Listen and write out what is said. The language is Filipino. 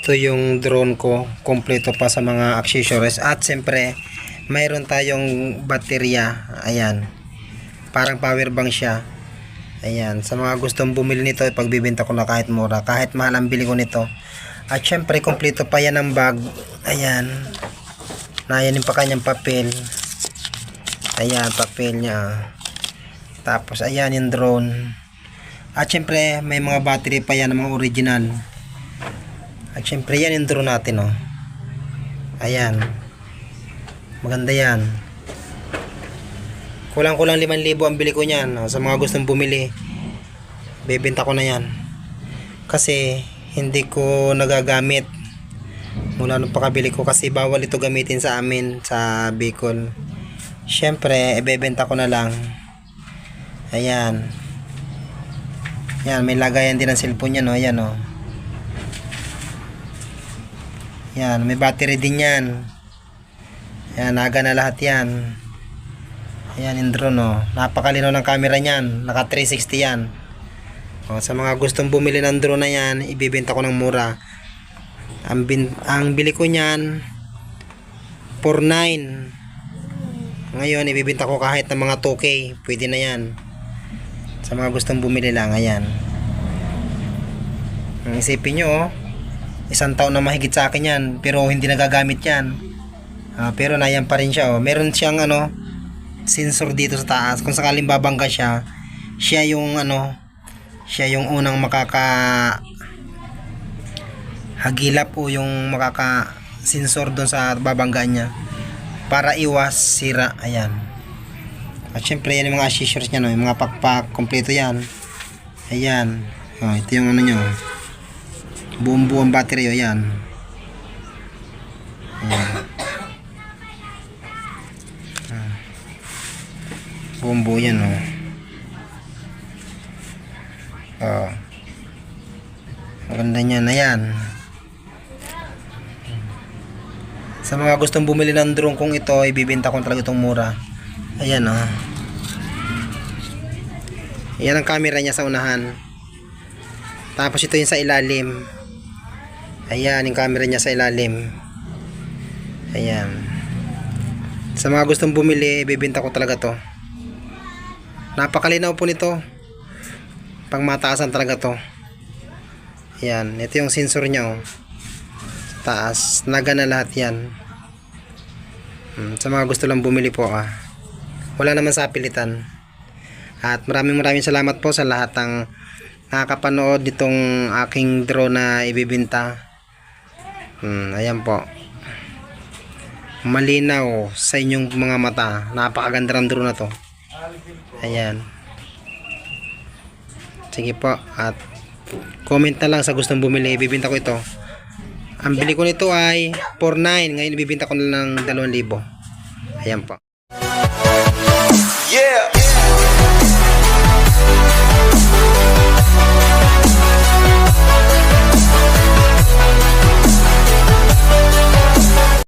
Ito yung drone ko, kompleto pa sa mga accessories at siyempre mayroon tayong baterya. Ayan, parang power bank siya. Ayan, sa mga gustong bumili nito, ipagbibenta ko na kahit mura, kahit mahal ang bili ko nito. At syempre kompleto pa yan ang bag. Ayan, nayanin pa kanyang papel. Ayan, papel niya. Tapos ayan yung drone. At syempre may mga battery pa yan, mga original. At syempre yan yung drone natin, oh. Ayan, maganda yan. Kulang-kulang 5,000 ang bili ko niyan. Sa mga gustong bumili, bebenta ko na yan. Kasi hindi ko nagagamit mula nung pakabili ko, kasi bawal ito gamitin sa amin sa Bicol. Syempre ibebenta ko na lang. Ayan. Yan, may lagayan din ng cellphone yan, oh. Ayan, oh. Yan, may battery din yan. Yan, naga na lahat yan. Ayan yung drone, oh. Napakalinaw ng camera niyan. Naka 360 yan. O, sa mga gustong bumili ng drone na yan, ibibenta ko ng mura. Ang bili ko niyan 4,900. Ngayon ibibenta ko kahit ng mga 2K. Pwede na yan. Sa mga gustong bumili lang. Ayan. Ang isipin nyo, oh, 1 taon na mahigit sa akin yan, pero hindi nagagamit yan. Pero nayan pa rin siya, oh. Meron siyang sensor dito sa taas. Kung sakaling babangga siya, siya yung unang hagilap o yung sensor doon sa babangga niya para iwas sira. Ayan. At syempre yan yung mga accessories niya, no? Yung mga pakpak, kompleto yan. Ayan. Ito yung nyo, buong buong battery, o yan. Ayan. Buong buo yan, o. Maganda niyan. Ayan. Sa mga gustong bumili ng drone kong ito, ibibenta ko talaga itong mura. Ayan, o. Ayan ang camera niya sa unahan. Tapos ito yung sa ilalim. Ayan yung camera niya sa ilalim. Ayan. Sa mga gustong bumili, ibibenta ko talaga to. Napakalinaw po nito. Pang mataasan talaga to. Ayan, ito yung sensor niya, oh. Sa taas, naga na lahat yan. Sa mga gusto lang bumili po, wala naman sa pilitan. At maraming salamat po sa lahat ng nakakapanood nitong aking drone na ibibenta. Ayan po, malinaw sa inyong mga mata. Napakaganda ng drone na to. Ayan. Sige po, at comment na lang sa gustong bumili. Ibibenta ko ito. Ang bili ko nito ay 4,900. Ngayon ibibenta ko na lang 2,000. Ayan po. Yeah.